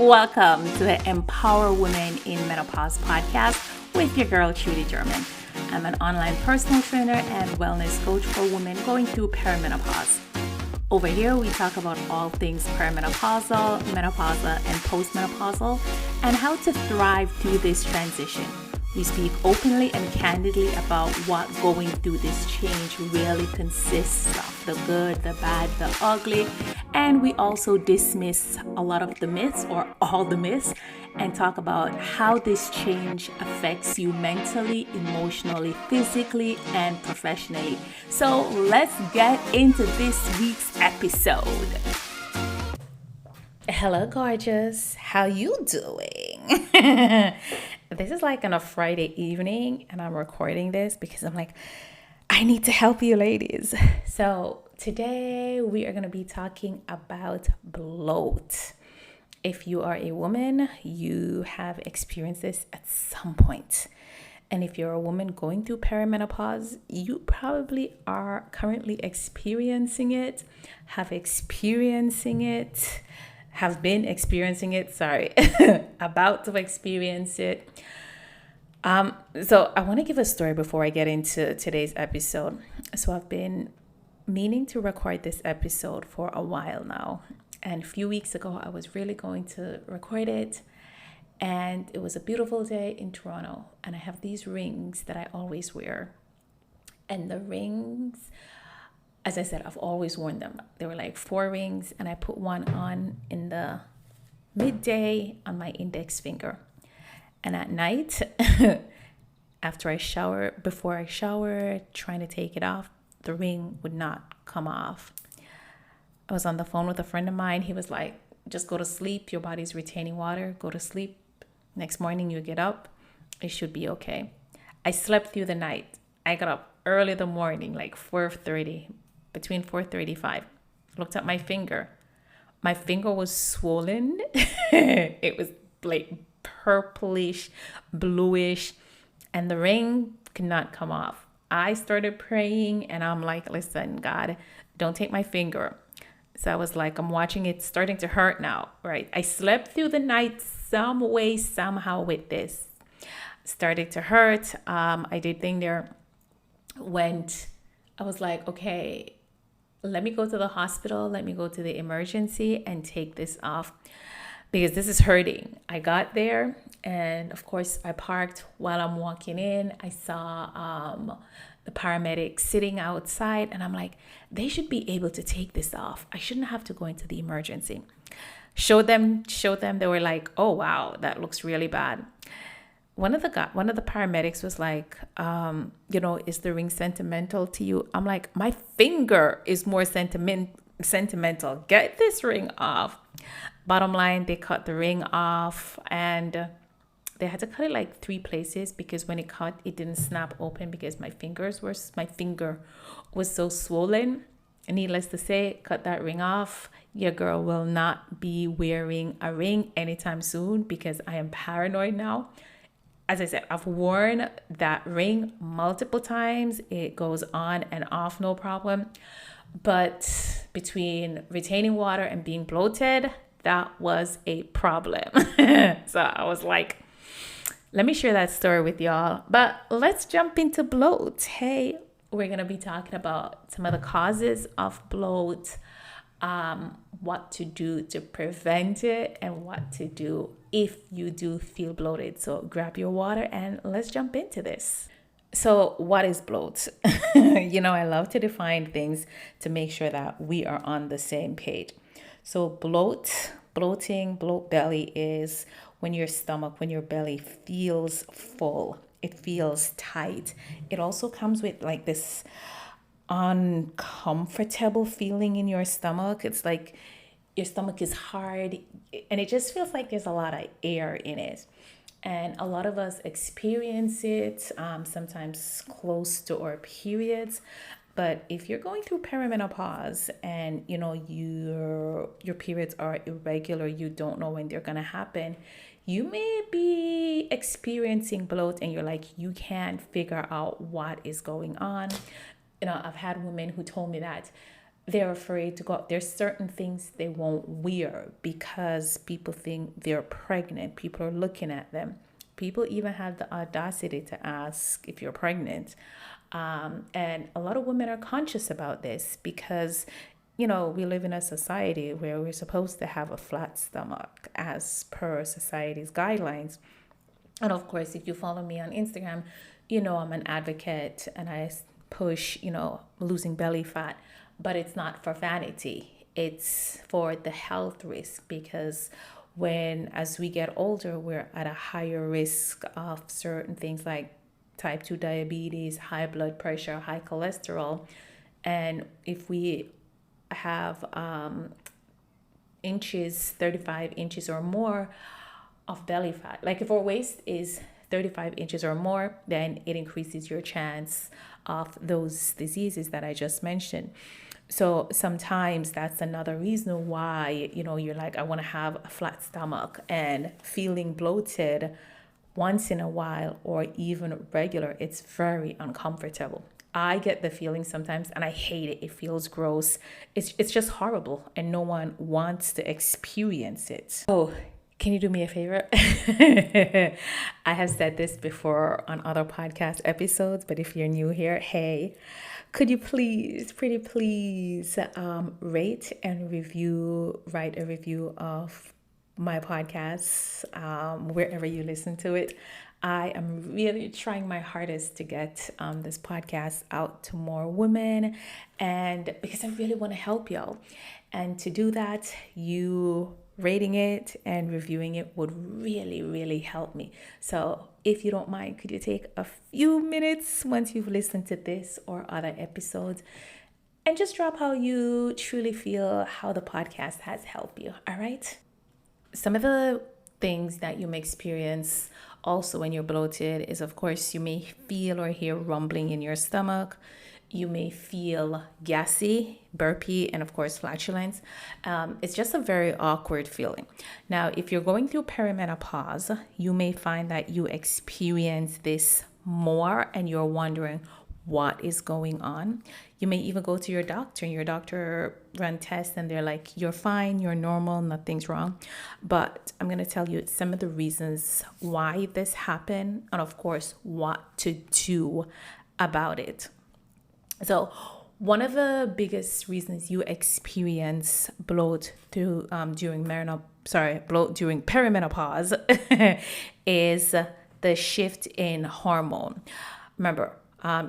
Welcome to the Empowering Women in Menopause podcast with your girl, Trudy German. I'm an online personal trainer and wellness coach for women going through perimenopause. Over here, we talk about all things perimenopausal, menopausal, and postmenopausal, and how to thrive through this transition. We speak openly and candidly about what going through this change really consists of, the good, the bad, the ugly, and we also dismiss a lot of the myths or all the myths and talk about how this change affects you mentally, emotionally, physically, and professionally. So let's get into this week's episode. Hello, gorgeous. How you doing? This is like on a Friday evening and I'm recording this because I'm like, I need to help you ladies. So today we are going to be talking about bloat. If you are a woman, you have experienced this at some point. And if you're a woman going through perimenopause, you probably are currently experiencing it, have been experiencing it, about to experience it. So I want to give a story before I get into today's episode. So I've been meaning to record this episode for a while now. And a few weeks ago, I was really going to record it. And it was a beautiful day in Toronto. And I have these rings that I always wear. And the rings, as I said, I've always worn them. They were like 4 rings. And I put one on in the midday on my index finger. And at night, before I shower, trying to take it off, the ring would not come off. I was on the phone with a friend of mine. He was like, just go to sleep. Your body's retaining water. Go to sleep. Next morning, you get up. It should be okay. I slept through the night. I got up early in the morning, like 4:30, between 4:35. Looked at my finger. My finger was swollen. It was like purplish, bluish, and the ring could not come off. I started praying and I'm like, listen, God, don't take my finger. So I was like, I'm watching it starting to hurt now, right? I slept through the night some way, somehow with this. Started to hurt. I did thing there. I was like, okay, let me go to the hospital. Let me go to the emergency and take this off because this is hurting. I got there and of course I parked. While I'm walking in, I saw the paramedics sitting outside and I'm like, they should be able to take this off. I shouldn't have to go into the emergency. Showed them. They were like, oh, wow, that looks really bad. One of the paramedics was like, is the ring sentimental to you? I'm like, my finger is more sentimental. Get this ring off. Bottom line, they cut the ring off and they had to cut it like 3 places because when it cut, it didn't snap open because my finger was so swollen. And needless to say, cut that ring off. Your girl will not be wearing a ring anytime soon because I am paranoid now. As I said, I've worn that ring multiple times. It goes on and off, no problem. But between retaining water and being bloated, that was a problem. So I was like, let me share that story with y'all. But let's jump into bloat. Hey, we're going to be talking about some of the causes of bloat, what to do to prevent it, and what to do if you do feel bloated. So grab your water and let's jump into this. So what is bloat? I love to define things to make sure that we are on the same page. So bloating, bloat belly is when your belly feels full. It feels tight. It also comes with like this uncomfortable feeling in your stomach. It's like your stomach is hard and it just feels like there's a lot of air in it. And a lot of us experience it sometimes close to our periods. But if you're going through perimenopause and your periods are irregular, you don't know when they're gonna happen, you may be experiencing bloat and you're like, you can't figure out what is going on. I've had women who told me that they're afraid to go out. There's certain things they won't wear because people think they're pregnant. People are looking at them. People even have the audacity to ask if you're pregnant. And a lot of women are conscious about this because, we live in a society where we're supposed to have a flat stomach as per society's guidelines. And of course, if you follow me on Instagram, I'm an advocate and I push, losing belly fat, but it's not for vanity. It's for the health risk because as we get older, we're at a higher risk of certain things like type 2 diabetes, high blood pressure, high cholesterol. And if we have 35 inches or more of belly fat, like if our waist is 35 inches or more, then it increases your chance of those diseases that I just mentioned. So sometimes that's another reason why, you're like, I want to have a flat stomach, and feeling bloated once in a while or even regular, it's very uncomfortable. I get the feeling sometimes and I hate it. It feels gross. It's just horrible and no one wants to experience it. Oh, can you do me a favor? I have said this before on other podcast episodes, but if you're new here, hey, could you pretty please, rate and write a review of my podcast, wherever you listen to it. I am really trying my hardest to get this podcast out to more women, and because I really want to help y'all. And to do that, you rating it and reviewing it would really, really help me. So if you don't mind, could you take a few minutes once you've listened to this or other episodes and just drop how you truly feel, how the podcast has helped you, all right? Some of the things that you may experience also when you're bloated is, of course, you may feel or hear rumbling in your stomach. You may feel gassy, burpy, and of course, flatulence. It's just a very awkward feeling. Now, if you're going through perimenopause, you may find that you experience this more and you're wondering what is going on. You may even go to your doctor and your doctor run tests and they're like, you're fine, you're normal, nothing's wrong. But I'm going to tell you some of the reasons why this happened and of course what to do about it. So one of the biggest reasons you experience bloat during perimenopause is the shift in hormone. Remember,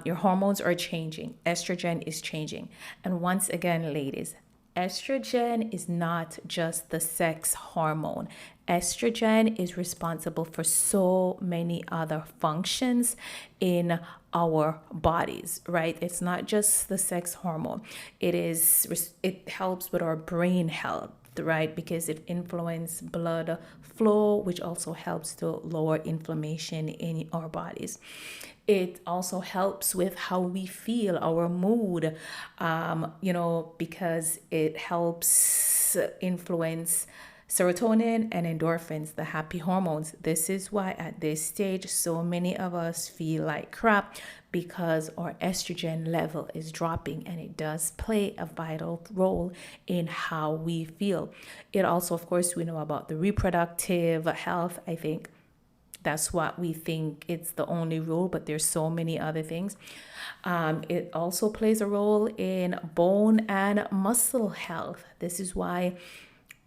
your hormones are changing. Estrogen is changing. And once again, ladies, estrogen is not just the sex hormone. Estrogen is responsible for so many other functions in our bodies, right? It's not just the sex hormone. It helps with our brain health, right? Because it influences blood flow, which also helps to lower inflammation in our bodies. It also helps with how we feel, our mood, because it helps influence serotonin and endorphins, the happy hormones. This is why at this stage, so many of us feel like crap because our estrogen level is dropping, and it does play a vital role in how we feel. It also, of course, we know about the reproductive health. I think that's what we think it's the only rule, but there's so many other things. It also plays a role in bone and muscle health. This is why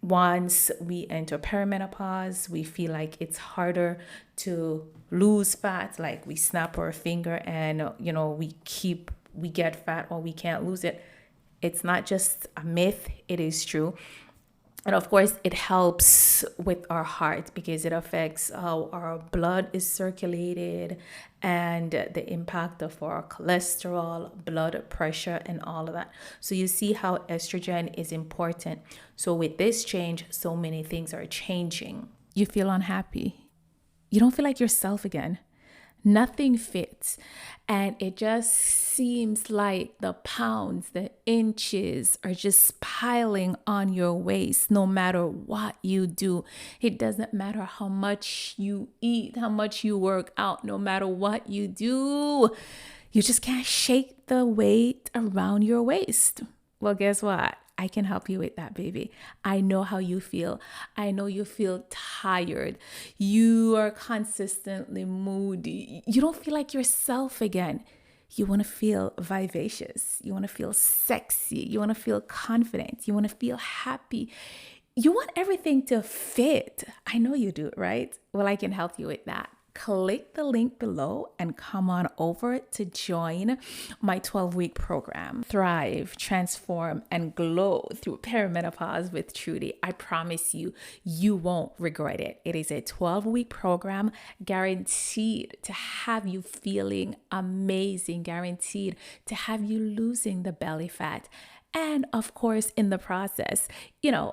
once we enter perimenopause, we feel like it's harder to lose fat. Like we snap our finger and, we get fat or we can't lose it. It's not just a myth. It is true. And of course, it helps with our heart because it affects how our blood is circulated and the impact of our cholesterol, blood pressure, and all of that. So you see how estrogen is important. So with this change, so many things are changing. You feel unhappy. You don't feel like yourself again. Nothing fits. And it just seems like the pounds, the inches are just piling on your waist no matter what you do. It doesn't matter how much you eat, how much you work out, no matter what you do. You just can't shake the weight around your waist. Well, guess what? I can help you with that, baby. I know how you feel. I know you feel tired. You are consistently moody. You don't feel like yourself again. You want to feel vivacious. You want to feel sexy. You want to feel confident. You want to feel happy. You want everything to fit. I know you do, right? Well, I can help you with that. Click the link below and come on over to join my 12-week program. Thrive, transform, and glow through perimenopause with Trudy. I promise you, you won't regret it. It is a 12-week program guaranteed to have you feeling amazing, guaranteed to have you losing the belly fat. And of course, in the process,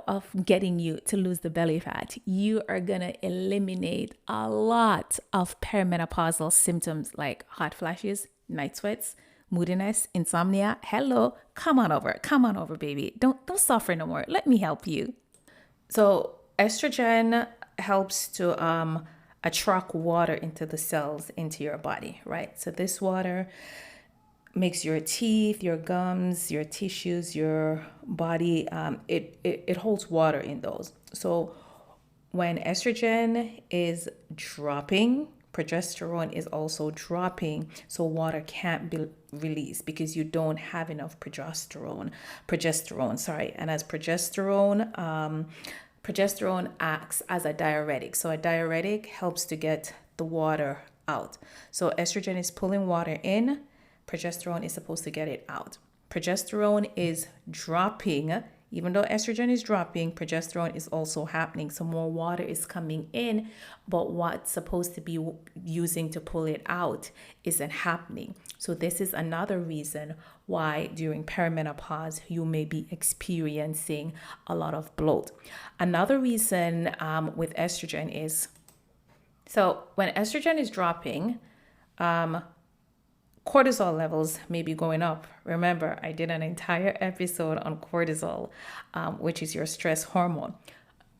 of getting you to lose the belly fat, you are going to eliminate a lot of perimenopausal symptoms like hot flashes, night sweats, moodiness, insomnia. Hello, come on over, baby. Don't suffer no more. Let me help you. So estrogen helps to attract water into the cells, into your body, right? So this water makes your teeth, your gums, your tissues, your body, it holds water in those. So when estrogen is dropping, progesterone is also dropping. So water can't be released because you don't have enough progesterone, And as progesterone acts as a diuretic. So a diuretic helps to get the water out. So estrogen is pulling water in. Progesterone is supposed to get it out. Progesterone is dropping. Even though estrogen is dropping, progesterone is also happening. So more water is coming in, but what's supposed to be using to pull it out isn't happening. So this is another reason why during perimenopause, you may be experiencing a lot of bloat. Another reason with estrogen is, so when estrogen is dropping, cortisol levels may be going up. Remember, I did an entire episode on cortisol, which is your stress hormone.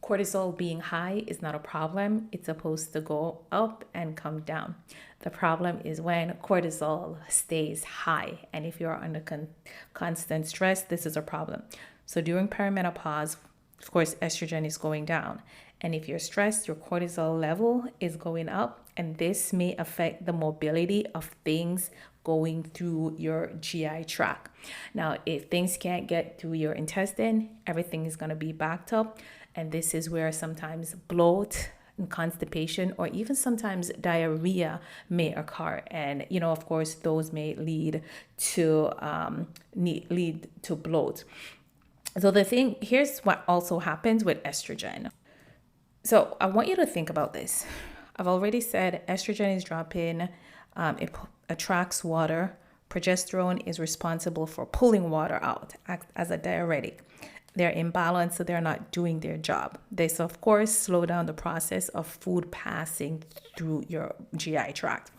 Cortisol being high is not a problem. It's supposed to go up and come down. The problem is when cortisol stays high. And if you're under constant stress, this is a problem. So during perimenopause, of course, estrogen is going down. And if you're stressed, your cortisol level is going up. And this may affect the mobility of things going through your GI tract. Now, if things can't get through your intestine, everything is going to be backed up. And this is where sometimes bloat and constipation, or even sometimes diarrhea may occur. And, of course, those may lead to bloat. So here's what also happens with estrogen. So I want you to think about this. I've already said estrogen is dropping. It attracts water. Progesterone is responsible for pulling water out, acts as a diuretic. They're imbalanced, so they're not doing their job. This, of course, slow down the process of food passing through your GI tract.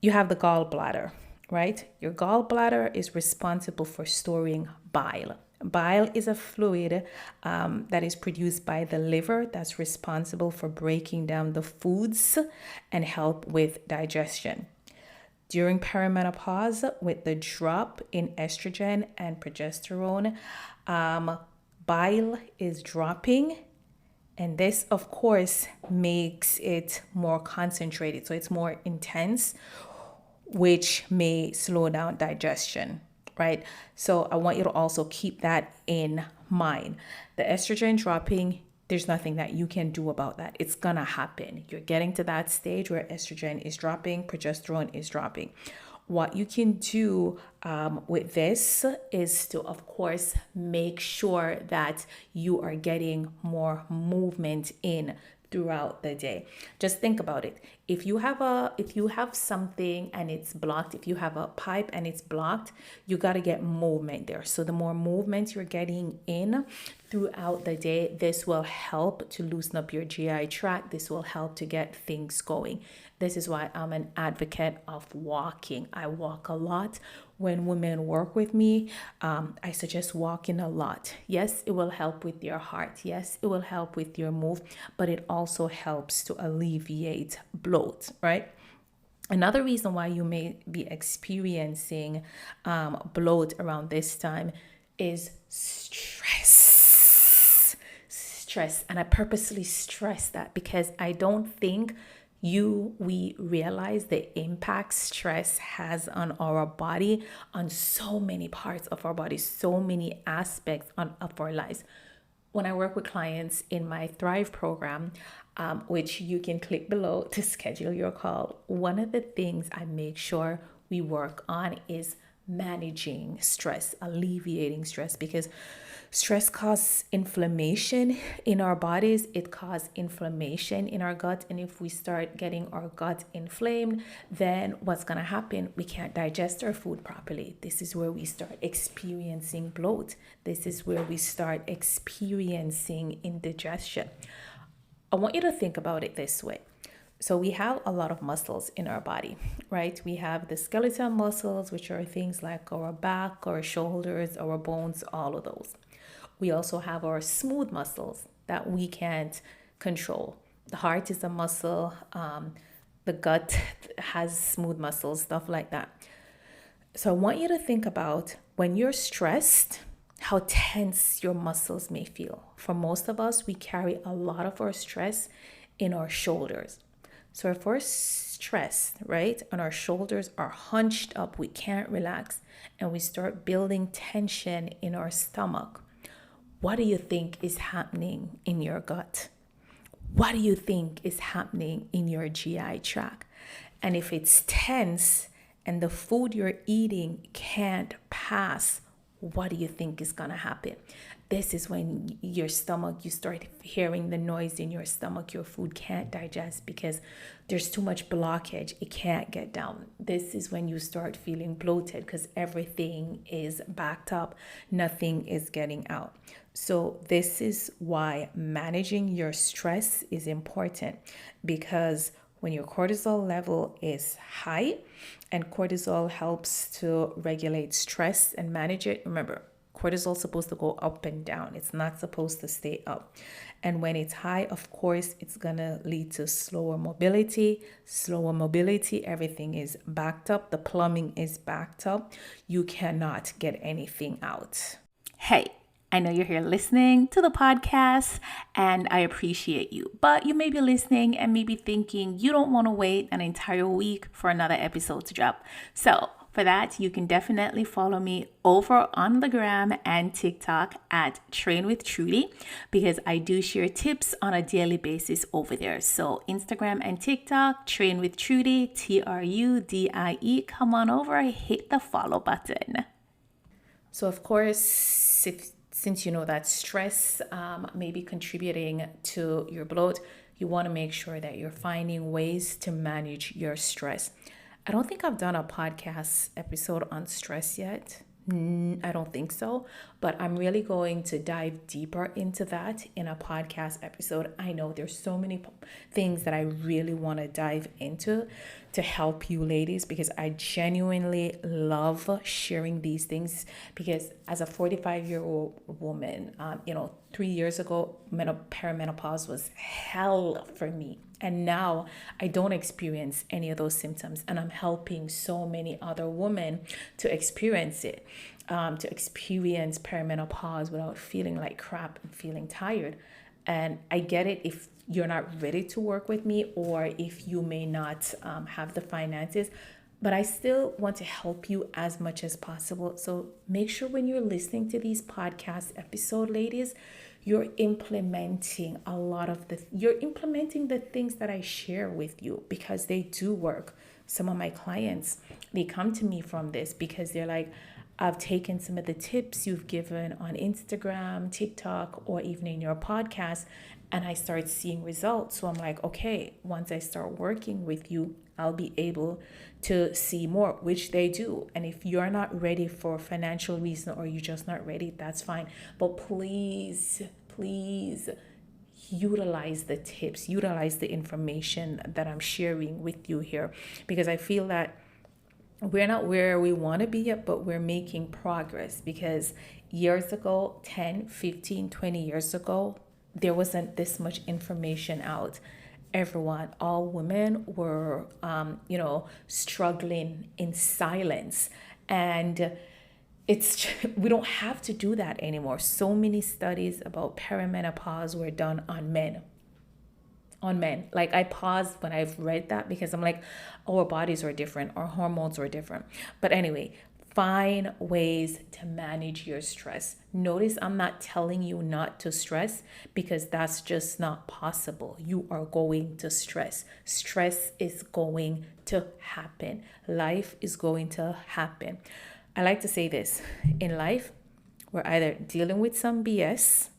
You have the gallbladder, right? Your gallbladder is responsible for storing bile. Bile is a fluid that is produced by the liver that's responsible for breaking down the foods and help with digestion. During perimenopause, with the drop in estrogen and progesterone, bile is dropping. And this, of course, makes it more concentrated. So it's more intense, which may slow down digestion, right? So I want you to also keep that in mind. The estrogen dropping, there's nothing that you can do about that. It's gonna happen. You're getting to that stage where estrogen is dropping, progesterone is dropping. What you can do with this is to, of course, make sure that you are getting more movement in throughout the day. Just think about it. If you have something and it's blocked, if you have a pipe and it's blocked, you got to get movement there. So the more movement you're getting in throughout the day, this will help to loosen up your GI tract. This will help to get things going. This is why I'm an advocate of walking. I walk a lot. When women work with me, I suggest walking a lot. Yes, it will help with your heart. Yes, it will help with your move, but it also helps to alleviate bloat, right? Another reason why you may be experiencing bloat around this time is stress. Stress. And I purposely stress that because I don't think we realize the impact stress has on our body, on so many parts of our body, so many aspects of our lives. When I work with clients in my Thrive program, which you can click below to schedule your call, one of the things I make sure we work on is managing stress, alleviating stress, because stress causes inflammation in our bodies. It causes inflammation in our gut. And if we start getting our gut inflamed, then what's going to happen? We can't digest our food properly. This is where we start experiencing bloat. This is where we start experiencing indigestion. I want you to think about it this way. So we have a lot of muscles in our body, right? We have the skeletal muscles, which are things like our back, our shoulders, our bones, all of those. We also have our smooth muscles that we can't control. The heart is a muscle. The gut has smooth muscles, stuff like that. So I want you to think about when you're stressed, how tense your muscles may feel. For most of us, we carry a lot of our stress in our shoulders. So if we're stressed, right, and our shoulders are hunched up, we can't relax, and we start building tension in our stomach, what do you think is happening in your gut? What do you think is happening in your GI tract? And if it's tense and the food you're eating can't pass, what do you think is going to happen? This is when your stomach, you start hearing the noise in your stomach. Your food can't digest because there's too much blockage. It can't get down. This is when you start feeling bloated because everything is backed up. Nothing is getting out. So this is why managing your stress is important, because when your cortisol level is high, and cortisol helps to regulate stress and manage it. Remember, cortisol is supposed to go up and down. It's not supposed to stay up. And when it's high, of course, it's going to lead to slower mobility. Slower mobility, everything is backed up. The plumbing is backed up. You cannot get anything out. Hey, I know you're here listening to the podcast and I appreciate you, but you may be listening and maybe thinking you don't want to wait an entire week for another episode to drop. So for that, you can definitely follow me over on the gram and TikTok at Train with Trudy, because I do share tips on a daily basis over there. So Instagram and TikTok, Train with Trudy, TRUDIE. Come on over, hit the follow button. So of course, since you know that stress may be contributing to your bloat, you want to make sure that you're finding ways to manage your stress. I don't think I've done a podcast episode on stress yet. I don't think so, but I'm really going to dive deeper into that in a podcast episode. I know there's so many things that I really want to dive into to help you ladies, because I genuinely love sharing these things, because as a 45-year-old woman, 3 years ago, perimenopause was hell for me. And now I don't experience any of those symptoms, and I'm helping so many other women to experience it, to experience perimenopause without feeling like crap and feeling tired. And I get it if you're not ready to work with me, or if you may not have the finances, but I still want to help you as much as possible. So make sure when you're listening to these podcast episodes, ladies, you're implementing you're implementing the things that I share with you, because they do work. Some of my clients, they come to me from this because they're like, I've taken some of the tips you've given on Instagram, TikTok, or even in your podcast, and I start seeing results. So I'm like, okay, once I start working with you, I'll be able to see more, which they do. And if you're not ready for financial reason, or you're just not ready, that's fine. But please utilize the tips, utilize the information that I'm sharing with you here, because I feel that we're not where we want to be yet, but we're making progress. Because years ago, 10, 15, 20 years ago, there wasn't this much information out. everyone, all women were, struggling in silence. And it's we don't have to do that anymore. So many studies about perimenopause were done on men. On men. Like, I paused when I've read that because I'm like, our bodies are different, our hormones are different. But anyway, find ways to manage your stress. Notice I'm not telling you not to stress, because that's just not possible. You are going to stress. Stress is going to happen. Life is going to happen. I like to say this: in life, we're either dealing with some BS,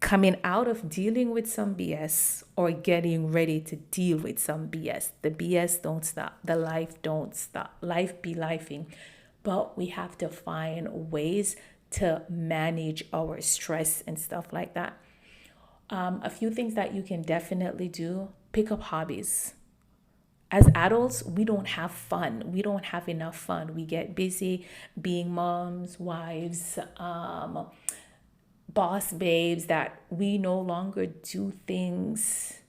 coming out of dealing with some BS, or getting ready to deal with some BS. The BS don't stop. The life don't stop. Life be lifing. But we have to find ways to manage our stress and stuff like that. A few things that you can definitely do: pick up hobbies. As adults, we don't have fun. We don't have enough fun. We get busy being moms, wives, boss babes, that we no longer do things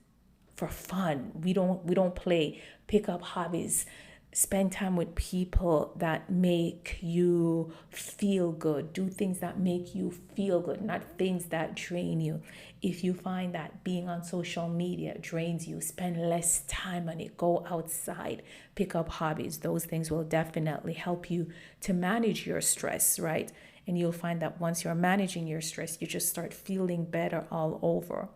for fun. We don't play. Pick up hobbies. Spend time with people that make you feel good. Do things that make you feel good, not things that drain you. If you find that being on social media drains you, spend less time on it. Go outside. Pick up hobbies. Those things will definitely help you to manage your stress, right? And you'll find that once you're managing your stress, you just start feeling better all over.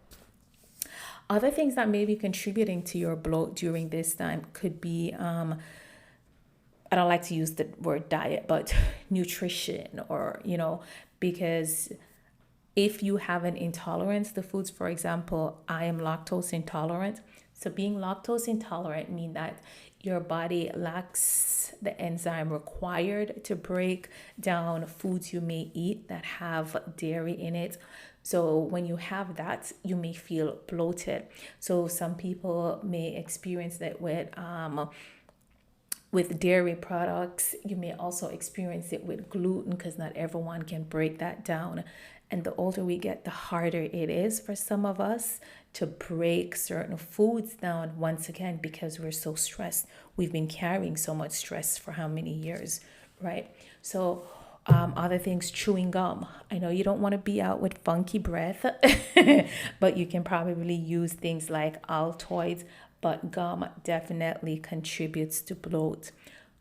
Other things that may be contributing to your bloat during this time could be, I don't like to use the word diet, but nutrition, or, because if you have an intolerance to foods, for example, I am lactose intolerant. So being lactose intolerant means that your body lacks the enzyme required to break down foods you may eat that have dairy in it. So when you have that, you may feel bloated. So some people may experience that with dairy products. You may also experience it with gluten, because not everyone can break that down. And the older we get, the harder it is for some of us to break certain foods down, once again, because we're so stressed. We've been carrying so much stress for how many years, right? So other things, chewing gum. I know you don't want to be out with funky breath, but you can probably use things like Altoids, but gum definitely contributes to bloat.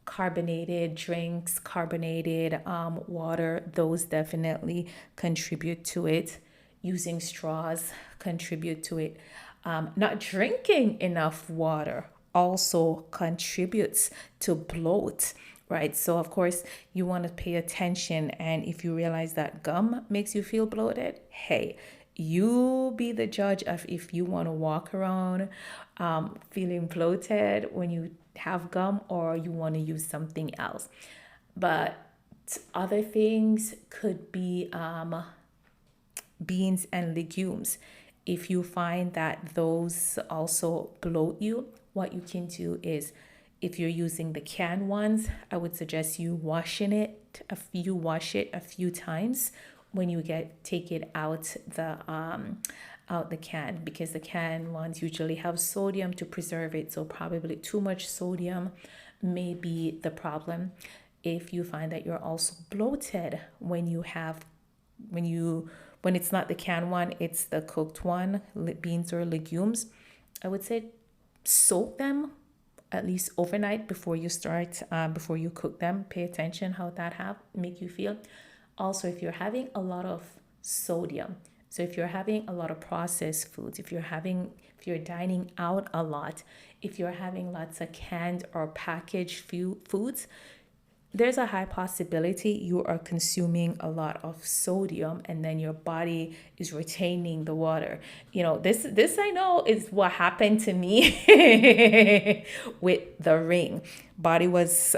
Carbonated drinks, carbonated water, those definitely contribute to it. Using straws contribute to it. Not drinking enough water also contributes to bloat, right? So of course you want to pay attention, and if you realize that gum makes you feel bloated, hey, you be the judge of if you want to walk around feeling bloated when you have gum, or you want to use something else. But other things could be beans and legumes. If you find that those also bloat you, what you can do is, if you're using the canned ones, I would suggest you wash it a few times when you take it out the can, because the canned ones usually have sodium to preserve it. So probably too much sodium may be the problem. If you find that you're also bloated when it's not the canned one, it's the cooked one, beans or legumes, I would say soak them at least overnight before you cook them. Pay attention how that make you feel. Also, if you're having a lot of sodium, so if you're having a lot of processed foods, if you're dining out a lot, if you're having lots of canned or packaged foods, there's a high possibility you are consuming a lot of sodium, and then your body is retaining the water. This I know is what happened to me with the ring. Body was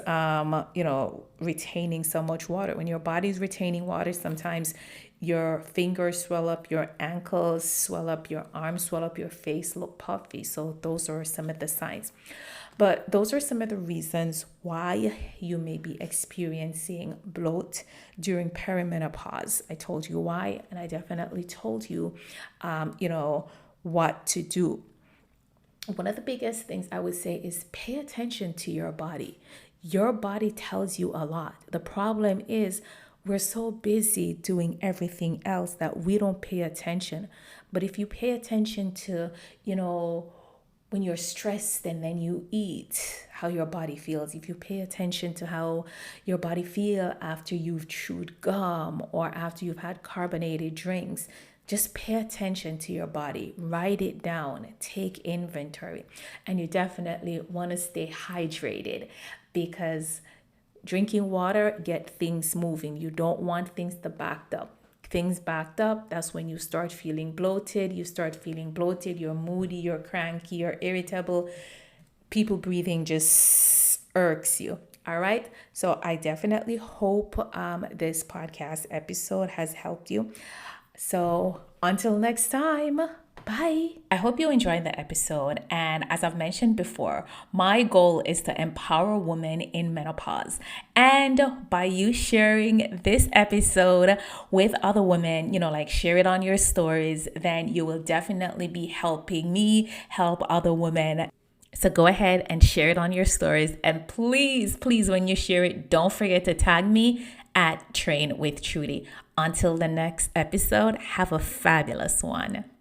retaining so much water. When your body's retaining water, sometimes your fingers swell up, your ankles swell up, your arms swell up, your face look puffy. So those are some of the signs. But those are some of the reasons why you may be experiencing bloat during perimenopause. I told you why, and I definitely told you, what to do. One of the biggest things I would say is pay attention to your body. Your body tells you a lot. The problem is we're so busy doing everything else that we don't pay attention. But if you pay attention to, when you're stressed and then you eat, how your body feels. If you pay attention to how your body feel after you've chewed gum or after you've had carbonated drinks, just pay attention to your body, write it down, take inventory. And you definitely want to stay hydrated, because drinking water get things moving. You don't want things to back up. Things backed up, that's when you start feeling bloated. You're moody, you're cranky, you're irritable. People breathing just irks you. All right. So I definitely hope this podcast episode has helped you. So until next time, bye. I hope you enjoyed the episode. And as I've mentioned before, my goal is to empower women in menopause. And by you sharing this episode with other women, share it on your stories, then you will definitely be helping me help other women. So go ahead and share it on your stories. And please, when you share it, don't forget to tag me at Train with Trudy. Until the next episode, have a fabulous one.